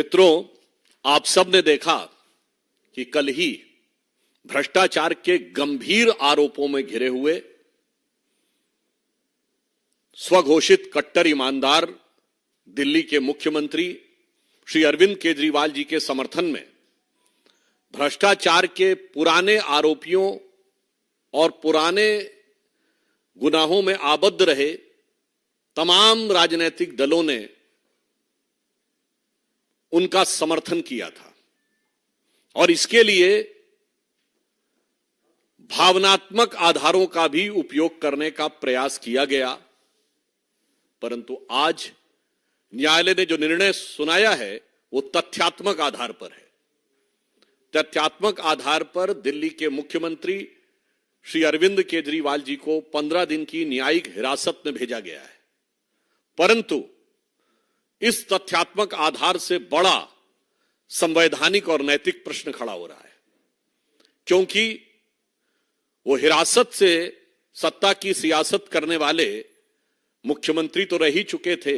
मित्रों, आप सब ने देखा कि कल ही भ्रष्टाचार के गंभीर आरोपों में घिरे हुए स्वघोषित कट्टर ईमानदार दिल्ली के मुख्यमंत्री श्री अरविंद केजरीवाल जी के समर्थन में भ्रष्टाचार के पुराने आरोपियों और पुराने गुनाहों में आबद्ध रहे तमाम राजनीतिक दलों ने उनका समर्थन किया था और इसके लिए भावनात्मक आधारों का भी उपयोग करने का प्रयास किया गया। परंतु आज न्यायालय ने जो निर्णय सुनाया है वो तथ्यात्मक आधार पर है। तथ्यात्मक आधार पर दिल्ली के मुख्यमंत्री श्री अरविंद केजरीवाल जी को 15 दिन की न्यायिक हिरासत में भेजा गया है। परंतु इस तथ्यात्मक आधार से बड़ा संवैधानिक और नैतिक प्रश्न खड़ा हो रहा है, क्योंकि वो हिरासत से सत्ता की सियासत करने वाले मुख्यमंत्री तो रह ही चुके थे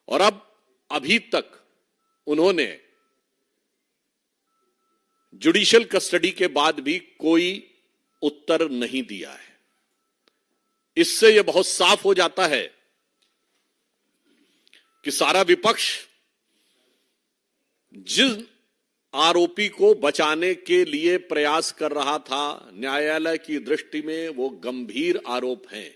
और अब अभी तक उन्होंने जुडिशियल कस्टडी के बाद भी कोई उत्तर नहीं दिया है। इससे यह बहुत साफ हो जाता है कि सारा विपक्ष जिस आरोपी को बचाने के लिए प्रयास कर रहा था, न्यायालय की दृष्टि में वो गंभीर आरोप हैं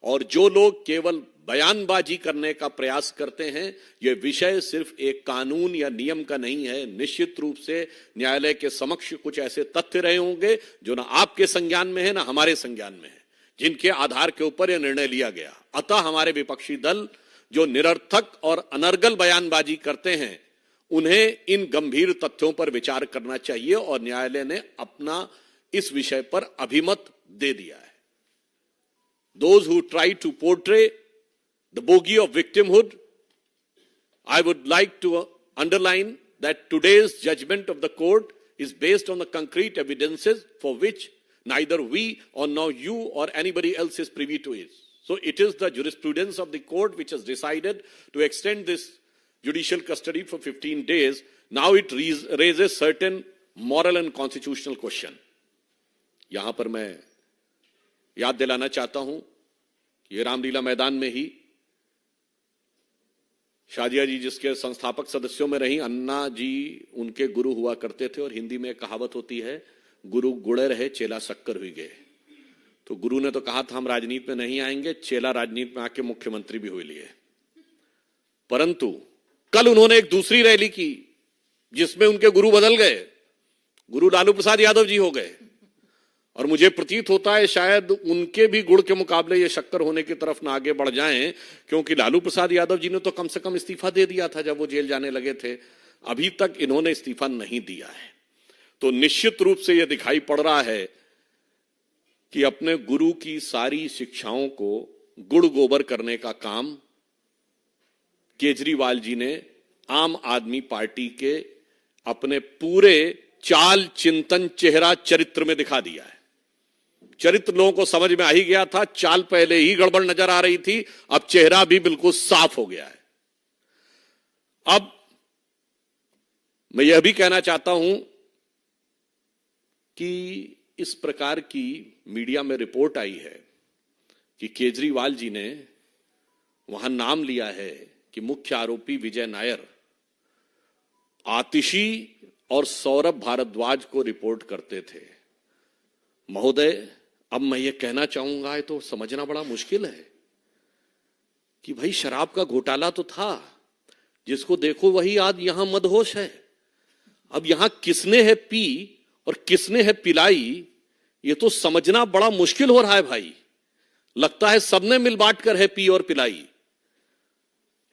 और जो लोग केवल बयानबाजी करने का प्रयास करते हैं, यह विषय सिर्फ एक कानून या नियम का नहीं है। निश्चित रूप से न्यायालय के समक्ष कुछ ऐसे तथ्य रहे होंगे जो ना आपके संज्ञान में है ना हमारे संज्ञान में है, जिनके आधार के ऊपर यह निर्णय लिया गया। अतः हमारे विपक्षी दल जो निरर्थक और अनर्गल बयानबाजी करते हैं, उन्हें इन गंभीर तथ्यों पर विचार करना चाहिए और न्यायालय ने अपना इस विषय पर अभिमत दे दिया है। Those who try to portray the bogey of victimhood, I would like to underline that today's judgment of the court is based on the concrete evidences for which neither we or nor you or anybody else is privy to it. So it is the jurisprudence of the court which has decided to extend this judicial custody for 15 days. Now it raises certain moral and constitutional question. यहां पर मैं याद दिलाना चाहता हूं कि ये रामलीला मैदान में ही शादिया जी जिसके संस्थापक सदस्यों में रही, अन्ना जी उनके गुरु हुआ करते थे और हिंदी में एक कहावत होती है, गुरु गुड़े रहे चेला शक्कर हुई गए। तो गुरु ने तो कहा था हम राजनीति में नहीं आएंगे, चेला राजनीति में आके मुख्यमंत्री भी हुए लिए। परंतु कल उन्होंने एक दूसरी रैली की जिसमें उनके गुरु बदल गए, गुरु लालू प्रसाद यादव जी हो गए और मुझे प्रतीत होता है शायद उनके भी गुड़ के मुकाबले ये शक्कर होने की तरफ ना आगे बढ़ जाएं, क्योंकि लालू प्रसाद यादव जी ने तो कम से कम इस्तीफा दे दिया था जब वो जेल जाने लगे थे। अभी तक इन्होंने इस्तीफा नहीं दिया है। तो निश्चित रूप से यह दिखाई पड़ रहा है कि अपने गुरु की सारी शिक्षाओं को गुड़ गोबर करने का काम केजरीवाल जी ने आम आदमी पार्टी के अपने पूरे चाल चिंतन चेहरा चरित्र में दिखा दिया है। चरित्र लोगों को समझ में आ ही गया था, चाल पहले ही गड़बड़ नजर आ रही थी, अब चेहरा भी बिल्कुल साफ हो गया है। अब मैं यह भी कहना चाहता हूं कि इस प्रकार की मीडिया में रिपोर्ट आई है कि केजरीवाल जी ने वहां नाम लिया है कि मुख्य आरोपी विजय नायर आतिशी और सौरभ भारद्वाज को रिपोर्ट करते थे। महोदय, अब मैं ये कहना चाहूंगा, ये तो समझना बड़ा मुश्किल है कि भाई शराब का घोटाला तो था, जिसको देखो वही आज यहां मदहोश है। अब यहां किसने है पी और किसने है पिलाई, ये तो समझना बड़ा मुश्किल हो रहा है भाई। लगता है सबने मिल बांट कर है पी और पिलाई।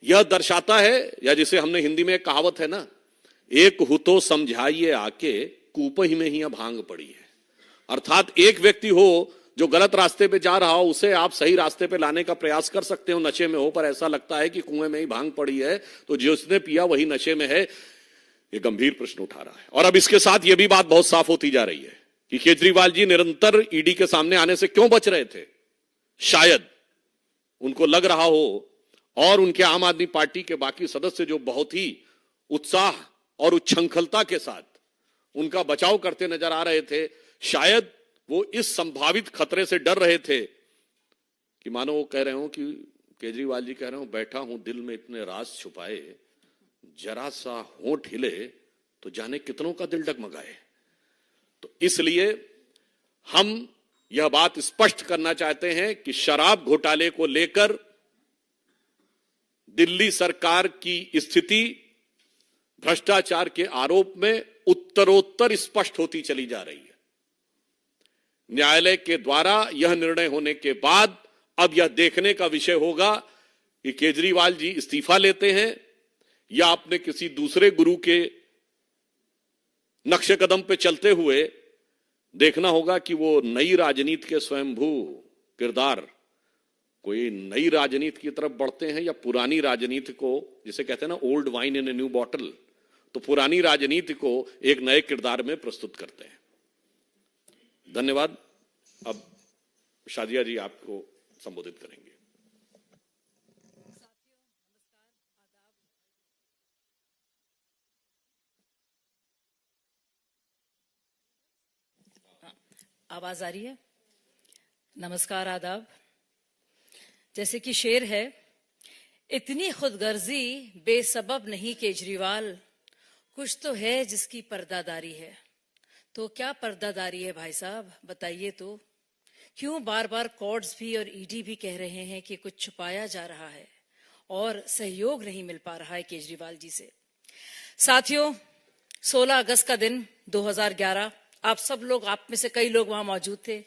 यह दर्शाता है, या जिसे हमने हिंदी में एक कहावत है ना, एक हु तो समझाइए आके कूप ही में ही भांग पड़ी है। अर्थात एक व्यक्ति हो जो गलत रास्ते पे जा रहा हो, उसे आप सही रास्ते पे लाने का प्रयास कर सकते हो, नशे में हो, पर ऐसा लगता है कि कुएं में ही भांग पड़ी है, तो जिसने पिया वही नशे में है। ये गंभीर प्रश्न उठा रहा है। और अब इसके साथ यह भी बात बहुत साफ होती जा रही है कि केजरीवाल जी निरंतर ईडी के सामने आने से क्यों बच रहे थे। शायद उनको लग रहा हो और उनके आम आदमी पार्टी के बाकी सदस्य जो बहुत ही उत्साह और उच्छृंखलता के साथ उनका बचाव करते नजर आ रहे थे। शायद वो इस संभावित खतरे से डर रहे थे कि मानो वो कह रहे हो कि केजरीवाल जी कह रहे हो, बैठा हूं दिल में इतने राज छुपाए, जरा सा होंठ हिले तो जाने कितनों का दिल डगमगाए। तो इसलिए हम यह बात स्पष्ट करना चाहते हैं कि शराब घोटाले को लेकर दिल्ली सरकार की स्थिति भ्रष्टाचार के आरोप में उत्तरोत्तर स्पष्ट होती चली जा रही है। न्यायालय के द्वारा यह निर्णय होने के बाद अब यह देखने का विषय होगा कि केजरीवाल जी इस्तीफा लेते हैं या अपने किसी दूसरे गुरु के नक्शे कदम पे चलते हुए देखना होगा कि वो नई राजनीति के स्वयंभू किरदार कोई नई राजनीति की तरफ बढ़ते हैं या पुरानी राजनीति को, जिसे कहते हैं ना old wine in a new bottle, तो पुरानी राजनीति को एक नए किरदार में प्रस्तुत करते हैं। धन्यवाद। अब शादिया जी आपको संबोधित करेंगे। आवाज आ रही है? नमस्कार, आदाब। जैसे कि शेर है, इतनी खुदगर्जी बेसबब नहीं केजरीवाल, कुछ तो है जिसकी पर्दादारी है। तो क्या पर्दादारी है भाई साहब, बताइए तो। क्यों बार बार कोर्ट्स भी और ईडी भी कह रहे हैं कि कुछ छुपाया जा रहा है और सहयोग नहीं मिल पा रहा है केजरीवाल जी से। साथियों, 16 अगस्त का दिन 2011, आप सब लोग, आप में से कई लोग वहां मौजूद थे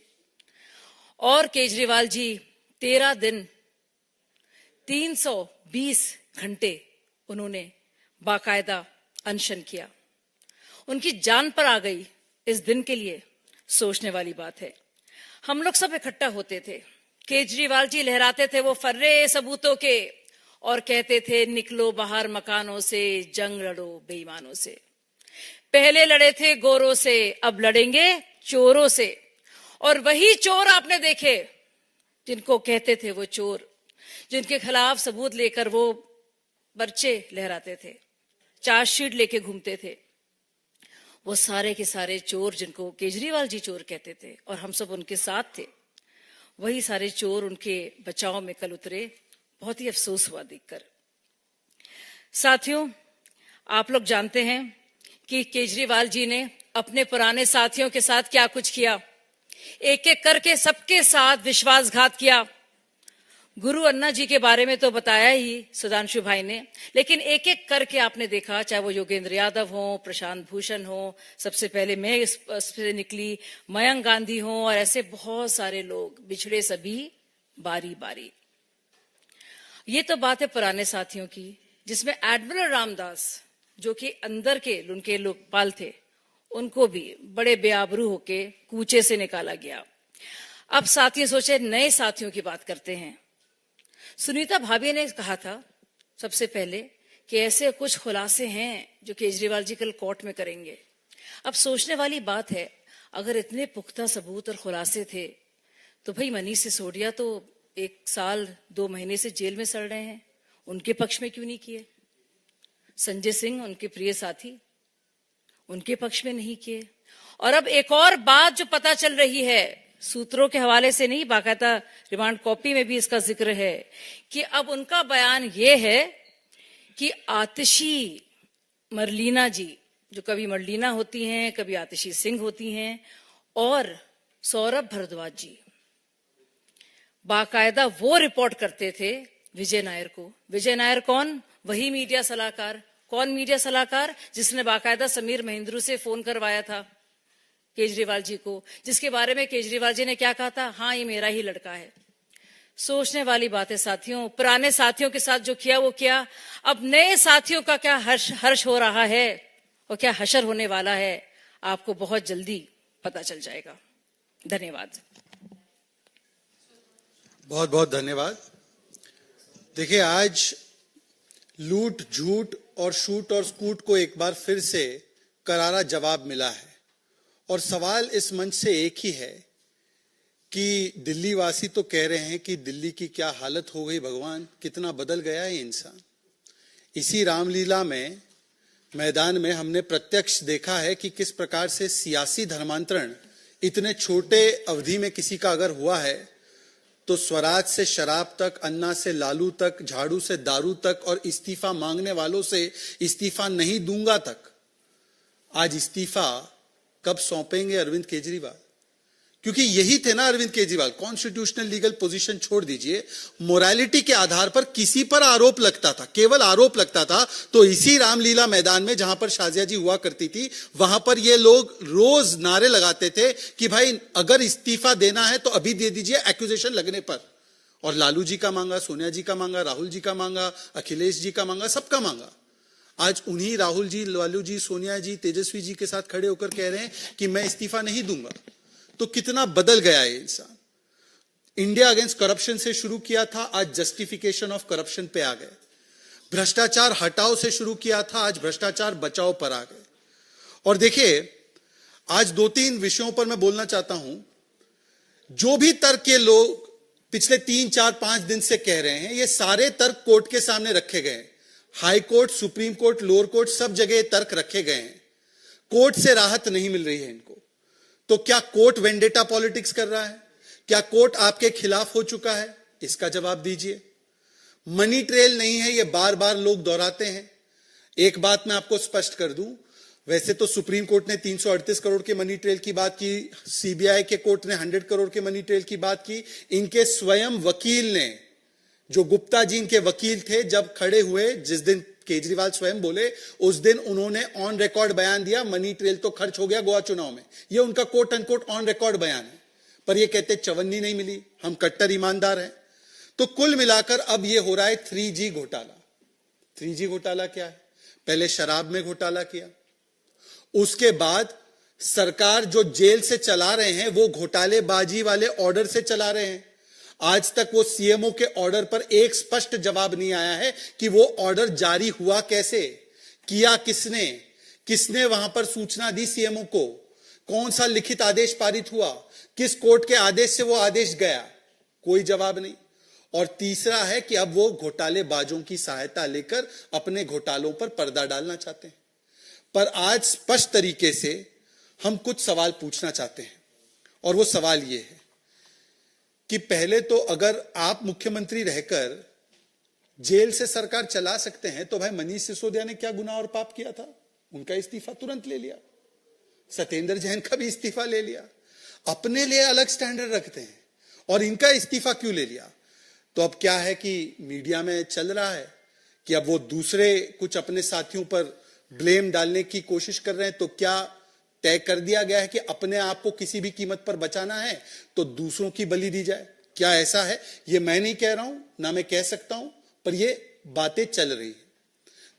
और केजरीवाल जी 13 दिन 320 घंटे उन्होंने बाकायदा अनशन किया। उनकी जान पर आ गई इस दिन के लिए, सोचने वाली बात है। हम लोग सब इकट्ठा होते थे, केजरीवाल जी लहराते थे वो फर्रे सबूतों के और कहते थे निकलो बाहर मकानों से, जंग लड़ो बेईमानों से। पहले लड़े थे गोरों से, अब लड़ेंगे चोरों से। और वही चोर आपने देखे जिनको कहते थे वो चोर, जिनके खिलाफ सबूत लेकर वो पर्चे लहराते थे, चार्जशीट लेके घूमते थे, वो सारे के सारे चोर जिनको केजरीवाल जी चोर कहते थे और हम सब उनके साथ थे, वही सारे चोर उनके बचाव में कल उतरे। बहुत ही अफसोस हुआ देखकर। साथियों, आप लोग जानते हैं कि केजरीवाल जी ने अपने पुराने साथियों के साथ क्या कुछ किया। एक एक करके सबके साथ विश्वासघात किया। गुरु अन्ना जी के बारे में तो बताया ही सुधांशु भाई ने, लेकिन एक एक करके आपने देखा, चाहे वो योगेंद्र यादव हो, प्रशांत भूषण हो, सबसे पहले मैं इससे निकली, मयंक गांधी हो, और ऐसे बहुत सारे लोग बिछड़े सभी बारी बारी। ये तो बात है पुराने साथियों की, जिसमें एडमिरल रामदास जो कि अंदर के उनके लोकपाल थे, उनको भी बड़े बेआबरू होके कूचे से निकाला गया। अब साथी सोचे नए साथियों की बात करते हैं। सुनीता भाभी ने कहा था सबसे पहले कि ऐसे कुछ खुलासे हैं जो केजरीवाल जी कल कोर्ट में करेंगे। अब सोचने वाली बात है, अगर इतने पुख्ता सबूत और खुलासे थे तो भाई मनीष सिसोदिया तो 1 साल 2 महीने से जेल में सड़ रहे हैं, उनके पक्ष में क्यों नहीं किए? संजय सिंह उनके प्रिय साथी, उनके पक्ष में नहीं किए। और अब एक और बात जो पता चल रही है, सूत्रों के हवाले से नहीं, बाकायदा रिमांड कॉपी में भी इसका जिक्र है कि अब उनका बयान ये है कि आतिशी मरलीना जी, जो कभी मरलीना होती हैं कभी आतिशी सिंह होती हैं, और सौरभ भारद्वाज जी बाकायदा वो रिपोर्ट करते थे विजय नायर को। विजय नायर कौन? वही मीडिया सलाहकार। कौन मीडिया सलाहकार? जिसने बाकायदा समीर महेंद्रू से फोन करवाया था केजरीवाल जी को, जिसके बारे में केजरीवाल जी ने क्या कहा था? हाँ, ये मेरा ही लड़का है। सोचने वाली बात है साथियों। पुराने साथियों के साथ जो किया वो किया, अब नए साथियों का क्या हर्ष हो रहा है और क्या हशर होने वाला है, आपको बहुत जल्दी पता चल जाएगा। धन्यवाद। बहुत बहुत धन्यवाद। देखिए, आज लूट, झूठ और शूट और स्कूट को एक बार फिर से करारा जवाब मिला है और सवाल इस मंच से एक ही है कि दिल्ली वासी तो कह रहे हैं कि दिल्ली की क्या हालत हो गई, भगवान कितना बदल गया है इंसान। इसी रामलीला में मैदान में हमने प्रत्यक्ष देखा है कि किस प्रकार से सियासी धर्मांतरण इतने छोटे अवधि में किसी का अगर हुआ है तो स्वराज से शराब तक, अन्ना से लालू तक, झाड़ू से दारू तक और इस्तीफा मांगने वालों से इस्तीफा नहीं दूंगा तक। आज इस्तीफा कब सौंपेंगे अरविंद केजरीवाल? क्योंकि यही थे ना Arvind Kejriwal, constitutional legal position छोड़ दीजिए, मोरालिटी के आधार पर किसी पर आरोप लगता था, केवल आरोप लगता था, तो इसी रामलीला मैदान में जहां पर शाजिया जी हुआ करती थी, वहां पर ये लोग रोज नारे लगाते थे कि भाई अगर इस्तीफा देना है तो अभी दे दीजिए एक्यूजेशन लगने पर। और लालू जी का मांगा, सोनिया जी का मांगा, राहुल जी का मांगा, अखिलेश जी का मांगा, सबका मांगा। आज उन्हीं राहुल जी, लालू जी, सोनिया जी, तेजस्वी जी के साथ खड़े होकर कह रहे हैं कि मैं इस्तीफा नहीं दूंगा। तो कितना बदल गया है इंसान। इंडिया अगेंस्ट करप्शन से शुरू किया था, आज जस्टिफिकेशन ऑफ करप्शन पे आ गए। भ्रष्टाचार हटाओ से शुरू किया था, आज भ्रष्टाचार बचाओ पर आ गए। और देखिए, आज 2-3 विषयों पर मैं बोलना चाहता हूं। जो भी तर्क ये लोग पिछले 3-4-5 दिन से कह रहे हैं, ये सारे तर्क कोर्ट के सामने रखे गए। High court, supreme court, lower court, सब जगह ये तर्क रखे गए हैं। कोर्ट से राहत नहीं मिल रही है इनको। तो क्या कोर्ट वेंडेटा पॉलिटिक्स कर रहा है? क्या कोर्ट आपके खिलाफ हो चुका है? इसका जवाब दीजिए। मनी ट्रेल नहीं है, ये बार बार लोग दोहराते हैं। एक बात मैं आपको स्पष्ट कर दूं, वैसे तो सुप्रीम कोर्ट ने 338 करोड़ के मनी ट्रेल की बात की, सीबीआई के कोर्ट ने 100 करोड़ के मनी ट्रेल की बात की। इनके स्वयं वकील ने, जो गुप्ता जी इनके वकील थे, जब खड़े हुए, जिस दिन केजरीवाल स्वयं बोले, उस दिन उन्होंने ऑन रिकॉर्ड बयान दिया, मनी ट्रेल तो खर्च हो गया गोवा चुनाव में। ये उनका कोट अनकोट ऑन रिकॉर्ड बयान है। पर ये कहते चवन्नी नहीं मिली, हम कट्टर ईमानदार हैं। तो कुल मिलाकर अब ये हो रहा है 3G घोटाला। 3G घोटाला क्या है? पहले शराब में घोटाला किया, उसके बाद सरकार जो जेल से चला रहे हैं वो घोटालेबाजी वाले ऑर्डर से चला रहे हैं। आज तक वो सीएमओ के ऑर्डर पर एक स्पष्ट जवाब नहीं आया है कि वो ऑर्डर जारी हुआ कैसे, किया किसने, किसने वहां पर सूचना दी सीएमओ को, कौन सा लिखित आदेश पारित हुआ, किस कोर्ट के आदेश से वो आदेश गया, कोई जवाब नहीं। और तीसरा है कि अब वो घोटालेबाजों की सहायता लेकर अपने घोटालों पर पर्दा डालना चाहते हैं। पर आज स्पष्ट तरीके से हम कुछ सवाल पूछना चाहते हैं, और वो सवाल ये है कि पहले तो अगर आप मुख्यमंत्री रहकर जेल से सरकार चला सकते हैं, तो भाई मनीष सिसोदिया ने क्या गुनाह और पाप किया था? उनका इस्तीफा तुरंत ले लिया। सत्येंद्र जैन का भी इस्तीफा ले लिया। अपने लिए अलग स्टैंडर्ड रखते हैं, और इनका इस्तीफा क्यों ले लिया? तो अब क्या है कि मीडिया में चल रहा है कि अब वो दूसरे कुछ अपने साथियों पर ब्लेम डालने की कोशिश कर रहे हैं। तो क्या तय कर दिया गया है कि अपने आप को किसी भी कीमत पर बचाना है तो दूसरों की बलि दी जाए? क्या ऐसा है? ये मैं नहीं कह रहा हूं, ना मैं कह सकता हूं, पर ये बातें चल रही है।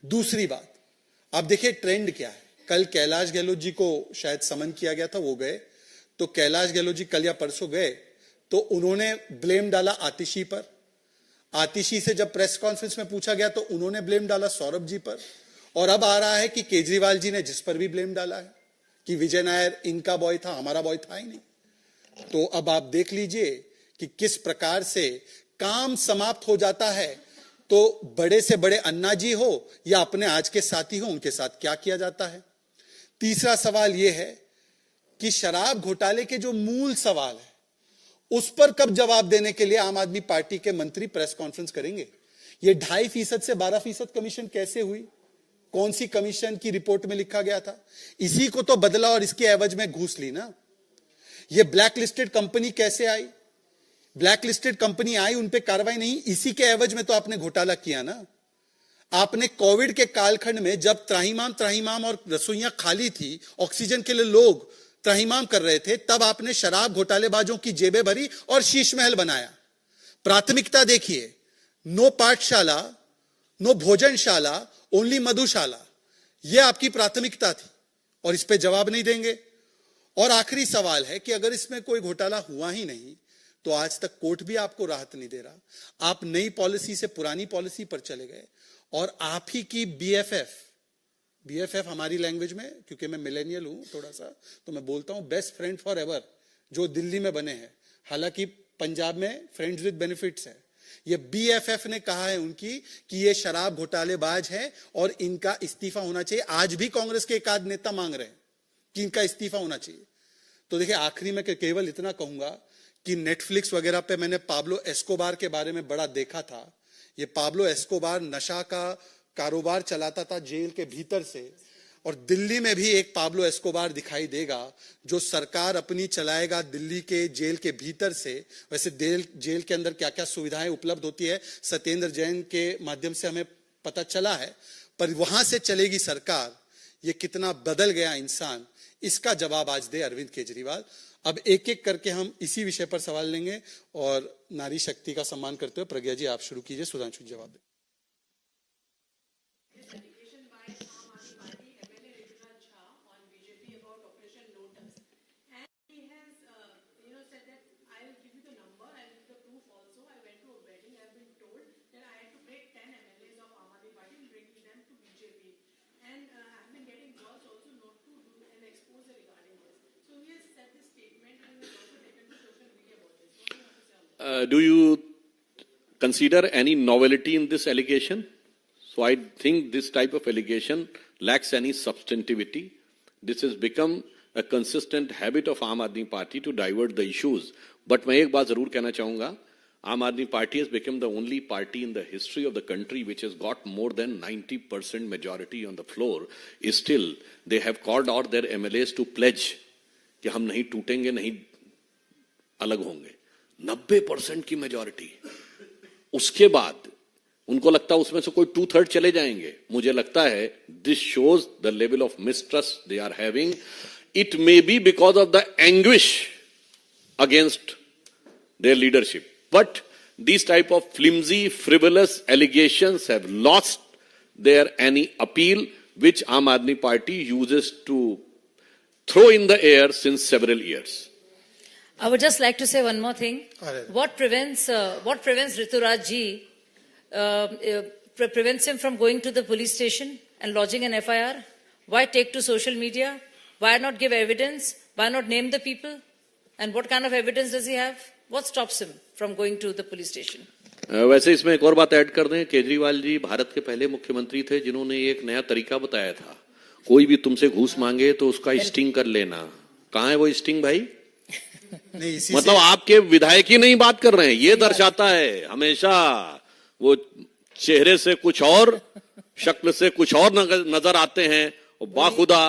दूसरी बात, आप देखिए ट्रेंड क्या है। कल कैलाश गहलोत जी को शायद समन किया गया था, वो गए। तो कैलाश गहलोत जी कल या परसों गए, तो उन्होंने ब्लेम डाला आतिशी पर। आतिशी से जब प्रेस कॉन्फ्रेंस में पूछा गया तो उन्होंने ब्लेम डाला सौरभ जी पर। और अब आ रहा है कि केजरीवाल जी ने जिस पर भी ब्लेम डाला है कि विजय नायर इनका बॉय था, हमारा बॉय था ही नहीं। तो अब आप देख लीजिए कि किस प्रकार से काम समाप्त हो जाता है। तो बड़े से बड़े अन्ना जी हो या अपने आज के साथी हो, उनके साथ क्या किया जाता है। तीसरा सवाल यह है कि शराब घोटाले के जो मूल सवाल है, उस पर कब जवाब देने के लिए आम आदमी पार्टी के मंत्री प्रेस कॉन्फ्रेंस करेंगे? ये 2.5% से 12% कमीशन कैसे हुई? कौन सी कमीशन की रिपोर्ट में लिखा गया था? इसी को तो बदला और इसके एवज में घूस ली ना। ये ब्लैक लिस्टेड कंपनी कैसे आई? ब्लैक लिस्टेड कंपनी आई, उन पे कार्रवाई नहीं, इसी के एवज में तो आपने घोटाला किया ना। आपने कोविड के कालखंड में जब त्राहिमाम और रसोइयां खाली थी, ऑक्सीजन के लिए लोग त्राहिमाम कर रहे थे, तब आपने शराब घोटालेबाजों की जेबें भरी और शीश महल बनाया। प्राथमिकता देखिए, नो पाठशाला, नो भोजनशाला, ओनली मधुशाला, यह आपकी प्राथमिकता थी, और इस पे जवाब नहीं देंगे। और आखिरी सवाल है कि अगर इसमें कोई घोटाला हुआ ही नहीं, तो आज तक कोर्ट भी आपको राहत नहीं दे रहा। आप नई पॉलिसी से पुरानी पॉलिसी पर चले गए, और आप ही की बीएफएफ हमारी लैंग्वेज में, क्योंकि मैं मिलेनियल हूं थोड़ा सा, तो मैं बोलता हूं बेस्ट फ्रेंड फॉर एवर, जो दिल्ली में बने हैं। हालांकि पंजाब में फ्रेंड्स विद बेनिफिट्स है, ये बीएफएफ ने कहा है उनकी कि ये शराब घोटालेबाज है और इनका इस्तीफा होना चाहिए। आज भी कांग्रेस के एक आध नेता मांग रहे हैं कि इनका इस्तीफा होना चाहिए। तो देखिए, आखिरी में केवल इतना कहूंगा कि नेटफ्लिक्स वगैरह पे मैंने पाब्लो एस्कोबार के बारे में बड़ा देखा था। ये पाब्लो एस्कोबार नशा का कारोबार चलाता था जेल के भीतर से, और दिल्ली में भी एक पाब्लो एस्कोबार दिखाई देगा जो सरकार अपनी चलाएगा दिल्ली के जेल के भीतर से। वैसे जेल के अंदर क्या क्या सुविधाएं उपलब्ध होती है सत्येंद्र जैन के माध्यम से हमें पता चला है, पर वहां से चलेगी सरकार। ये कितना बदल गया इंसान, इसका जवाब आज दे अरविंद केजरीवाल। अब एक एक करके हम इसी विषय पर सवाल लेंगे, और नारी शक्ति का सम्मान करते हुए प्रज्ञा जी आप शुरू कीजिए, सुधांशु जवाब दें। Do you consider any novelty in this allegation? So I think this type of allegation lacks any substantivity. This has become a consistent habit of Aam Aadmi Party to divert the issues. But मैं एक बात जरूर कहना चाहूंगा, Aam Aadmi Party has become the only party in the history of the country which has got more than 90% majority on the floor. Still, they have called out their MLAs to pledge कि हम नहीं टूटेंगे, नहीं अलग होंगे। 90% की majority, उसके बाद उनको लगता है उसमें से कोई 2/3 चले जाएंगे। मुझे लगता है this shows the level of mistrust they are having. It may be because of the anguish against their leadership, but these type of flimsy, frivolous allegations have lost their any appeal which Aam Aadmi Party uses to throw in the air since several years. I would just like to say one more thing. Alright. What prevents Rituraj ji, prevents him from going to the police station and lodging an FIR? Why take to social media? Why not give evidence? Why not name the people? And what kind of evidence does he have? What stops him from going to the police station? वैसे इसमें एक और बात add कर दें, केजरीवाल जी भारत के पहले मुख्यमंत्री थे जिन्होंने एक नया तरीका बताया था, कोई भी तुमसे घूस मांगे तो उसका स्टिंग कर लेना। कहाँ है वो स्टिंग भाई? नहीं, इसी मतलब आपके विधायक ही नहीं बात कर रहे हैं, ये दर्शाता है हमेशा वो चेहरे से कुछ और, शक्ल से कुछ और नजर आते हैं, और बाखुदा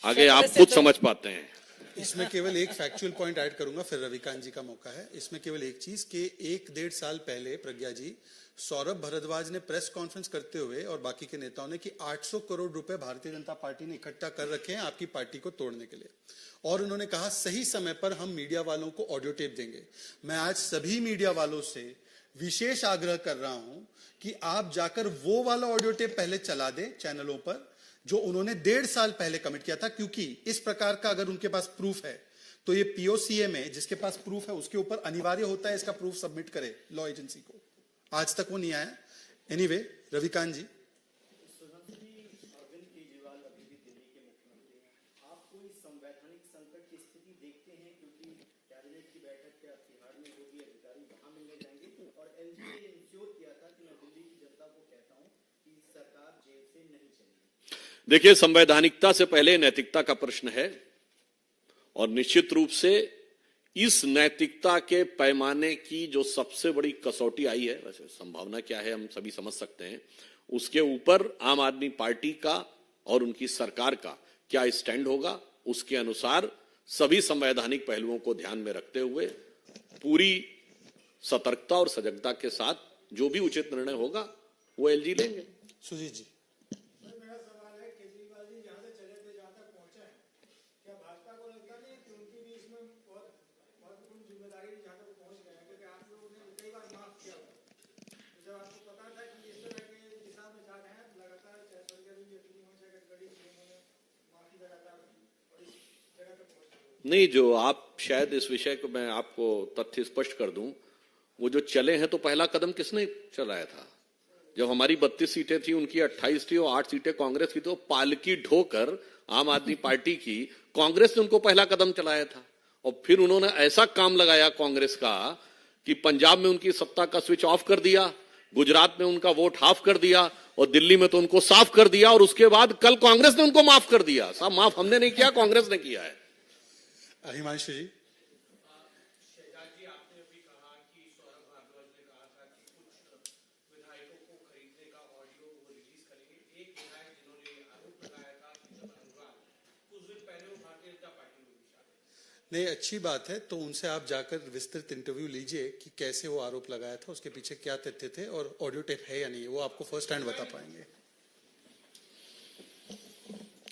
आगे आप खुद समझ पाते हैं। इसमें केवल एक फैक्चुअल पॉइंट ऐड करूंगा, फिर रविकांत जी का मौका है। इसमें केवल एक चीज कि 1-1.5 साल पहले प्रज्ञा जी, सौरभ भारद्वाज ने प्रेस कॉन्फ्रेंस करते हुए और बाकी के नेताओं ने कि 800 करोड़ रुपए भारतीय जनता पार्टी ने इकट्ठा कर रखे हैं आपकी पार्टी को तोड़ने के लिए, और उन्होंने कहा सही समय पर हम मीडिया वालों को ऑडियो टेप देंगे। मैं आज सभी मीडिया वालों से विशेष आग्रह कर रहा हूं कि आप जाकर वो वाला ऑडियो टेप पहले चला दें चैनलों पर जो उन्होंने 1.5 साल पहले कमिट किया था, क्योंकि इस प्रकार का अगर उनके पास प्रूफ है तो ये पीओसीए में जिसके पास प्रूफ है उसके ऊपर अनिवार्य होता है इसका प्रूफ सबमिट करे लॉ एजेंसी को। आज तक वो नहीं आया। एनीवे, रविकांत जी। देखिए, संवैधानिकता से पहले नैतिकता का प्रश्न है, और निश्चित रूप से इस नैतिकता के पैमाने की जो सबसे बड़ी कसौटी आई है, वैसे संभावना क्या है हम सभी समझ सकते हैं, उसके ऊपर आम आदमी पार्टी का और उनकी सरकार का क्या स्टैंड होगा, उसके अनुसार सभी संवैधानिक पहलुओं को ध्यान में रखते हुए पूरी सतर्कता और सजगता के साथ जो भी उचित निर्णय होगा वो एलजी लेंगे। सुजीत जी। नहीं, जो आप शायद इस विषय को मैं आपको तथ्य स्पष्ट कर दूं, वो जो चले हैं तो पहला कदम किसने चलाया था? जब हमारी 32 सीटें थी, उनकी 28 थी और 8 सीटें कांग्रेस की, तो पालकी ढोकर आम आदमी पार्टी की कांग्रेस ने उनको पहला कदम चलाया था। और फिर उन्होंने ऐसा काम लगाया कांग्रेस का कि पंजाब में उनकी सत्ता का स्विच ऑफ कर दिया, गुजरात में उनका वोट हाफ कर दिया और दिल्ली में तो उनको साफ कर दिया, और उसके बाद कल कांग्रेस ने उनको माफ कर दिया। साहब, माफ हमने नहीं किया, कांग्रेस ने किया है। हिमांशु जी, नहीं, अच्छी बात है। तो उनसे आप जाकर विस्तृत इंटरव्यू लीजिए कि कैसे वो आरोप लगाया था, उसके पीछे क्या तथ्य थे, और ऑडियो टेप है या नहीं, वो आपको फर्स्ट हैंड बता पाएंगे।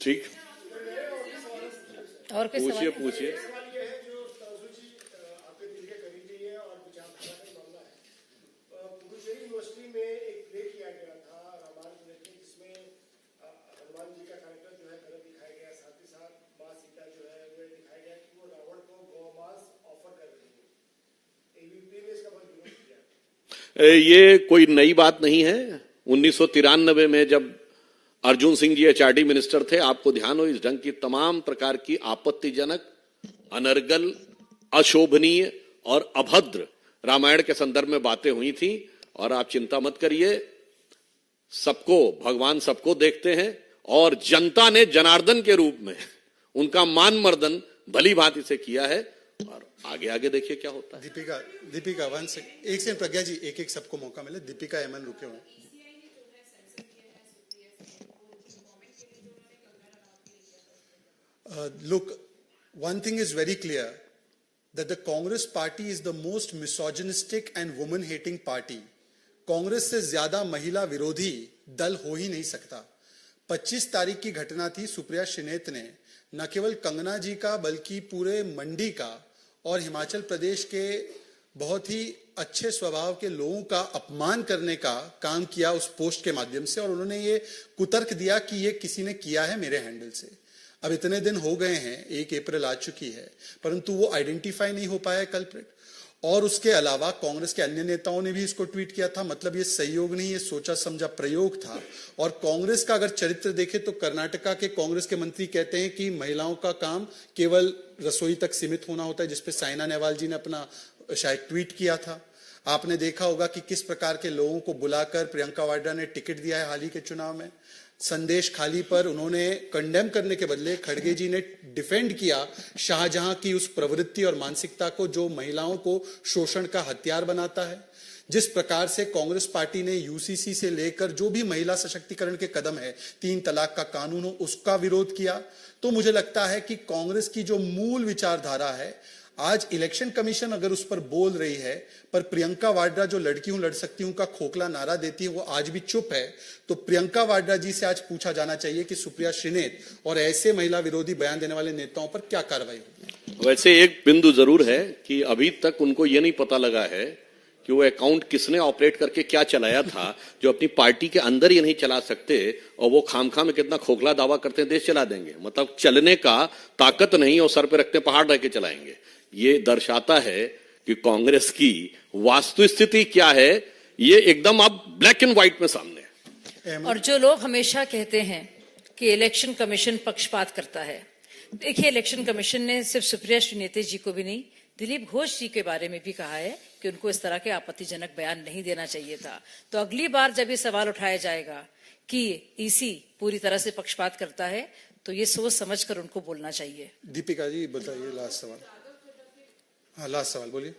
ठीक, और कोई पूछिए सवाल? पूछिए। यूनिवर्सिटी में एक प्ले किया गया था रामायण को लेकर, जिसमें हनुमान जी का कैरेक्टर जो है गलत दिखाया गया, साथ ही साथ माँ सीता जो है वो दिखाया गया कि वो रावण को गौमांस ऑफर कर रही है। एबीपी ने इसका बहुत विरोध किया। ये कोई नई बात नहीं है। 1993 में जब अर्जुन सिंह जी एचआरडी मिनिस्टर थे, आपको ध्यान हो, इस ढंग की तमाम प्रकार की आपत्तिजनक, अनर्गल, अशोभनीय और अभद्र रामायण के संदर्भ में बातें हुई थी। और आप चिंता मत करिए, सबको भगवान सबको देखते हैं, और जनता ने जनार्दन के रूप में उनका मान मर्दन भली भांति से किया है, और आगे आगे देखिए क्या होता है। दीपिका 1 सेकंड, एक सेकंड प्रज्ञा जी, एक एक सबको मौका मिले। दीपिका एमएन रुके हुए हैं। Look, one thing is very clear, that the Congress party is the most misogynistic and woman-hating party. Congress से ज्यादा महिला विरोधी दल हो ही नहीं सकता। 25 तारीख की घटना थी, सुप्रिया श्रीनेत ने न केवल कंगना जी का बल्कि पूरे मंडी का और हिमाचल प्रदेश के बहुत ही अच्छे स्वभाव के लोगों का अपमान करने का काम किया उस पोस्ट के माध्यम से, और उन्होंने ये कुतर्क दिया कि ये किसी ने किया है मेरे हैंडल से। अब इतने दिन हो गए हैं, 1 अप्रैल आ चुकी है, परंतु वो आइडेंटिफाई नहीं हो पाया कल्प्रिट। और उसके अलावा कांग्रेस के अन्य नेताओं ने भी इसको ट्वीट किया था। मतलब ये सहयोग नहीं, ये सोचा समझा प्रयोग था। और कांग्रेस का अगर चरित्र देखें तो कर्नाटका के कांग्रेस के मंत्री कहते हैं कि महिलाओं का काम केवल रसोई तक सीमित होना होता है, जिसपे साइना नेहवाल जी ने अपना शायद ट्वीट किया था। आपने देखा होगा कि किस प्रकार के लोगों को बुलाकर प्रियंका वाड्रा ने टिकट दिया है हाल ही के चुनाव में। संदेश खाली पर उन्होंने कंडेम करने के बदले खड़गे जी ने डिफेंड किया शाहजहां की उस प्रवृत्ति और मानसिकता को जो महिलाओं को शोषण का हथियार बनाता है। जिस प्रकार से कांग्रेस पार्टी ने यूसीसी से लेकर जो भी महिला सशक्तिकरण के कदम है, 3 तलाक का कानून हो, उसका विरोध किया। तो मुझे लगता है कि कांग्रेस की जो मूल विचारधारा है, आज इलेक्शन कमीशन अगर उस पर बोल रही है, पर प्रियंका वाड्रा जो लड़की हूं लड़ सकती हूं का खोखला नारा देती है, वो आज भी चुप है। तो प्रियंका वाड्रा जी से आज पूछा जाना चाहिए कि सुप्रिया श्रीनेत और ऐसे महिला विरोधी बयान देने वाले नेताओं पर क्या कार्रवाई होगी। वैसे एक बिंदु जरूर है कि अभी तक उनको ये नहीं पता लगा है कि वो अकाउंट किसने ऑपरेट करके क्या चलाया था, जो अपनी पार्टी के अंदर ही नहीं चला सकते, और वो खामखा में कितना खोखला दावा करते हैं देश चला देंगे। मतलब चलने का ताकत नहीं और सर पे रखते पहाड़ रह के चलाएंगे। ये दर्शाता है कि कांग्रेस की वास्तु स्थिति क्या है, ये एकदम अब ब्लैक एंड व्हाइट में सामने है। और जो लोग हमेशा कहते हैं कि इलेक्शन कमीशन पक्षपात करता है, देखिए इलेक्शन कमीशन ने सिर्फ सुप्रिया श्रीनेत जी को भी नहीं, दिलीप घोष जी के बारे में भी कहा है कि उनको इस तरह के आपत्तिजनक बयान नहीं देना चाहिए था। तो अगली बार जब ये सवाल उठाया जाएगा कि ईसी पूरी तरह से पक्षपात करता है, तो ये सोच समझकर उनको बोलना चाहिए। दीपिका जी बताइए, लास्ट सवाल। हाँ, लास्ट सवाल बोलिए।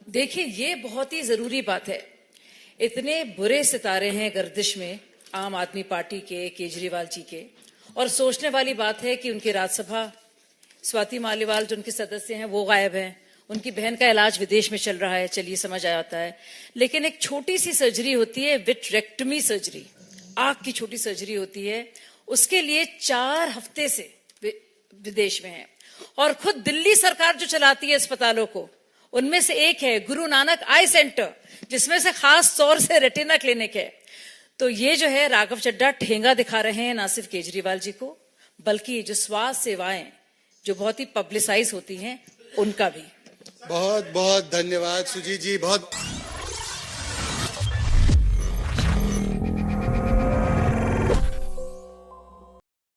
देखिए, ये बहुत ही जरूरी बात है। इतने बुरे सितारे हैं गर्दिश में आम आदमी पार्टी के, केजरीवाल जी के, और सोचने वाली बात है कि उनकी राज्यसभा स्वाति मालीवाल जो उनके सदस्य हैं वो गायब हैं, उनकी बहन का इलाज विदेश में चल रहा है, चलिए समझ आता है। लेकिन एक छोटी सी सर्जरी होती है, विट्रेक्टमी सर्जरी, आंख की छोटी सर्जरी होती है, उसके लिए 4 हफ्ते से विदेश में है। और खुद दिल्ली सरकार जो चलाती है अस्पतालों को, उनमें से एक है गुरु नानक आई सेंटर, जिसमें से खास तौर से रेटिना क्लिनिक है। तो ये जो है राघव चड्ढा ठेंगा दिखा रहे हैं ना सिर्फ केजरीवाल जी को, बल्कि जो स्वास्थ्य सेवाएं जो बहुत ही पब्लिसाइज होती हैं उनका भी। बहुत बहुत धन्यवाद सुजीत जी, बहुत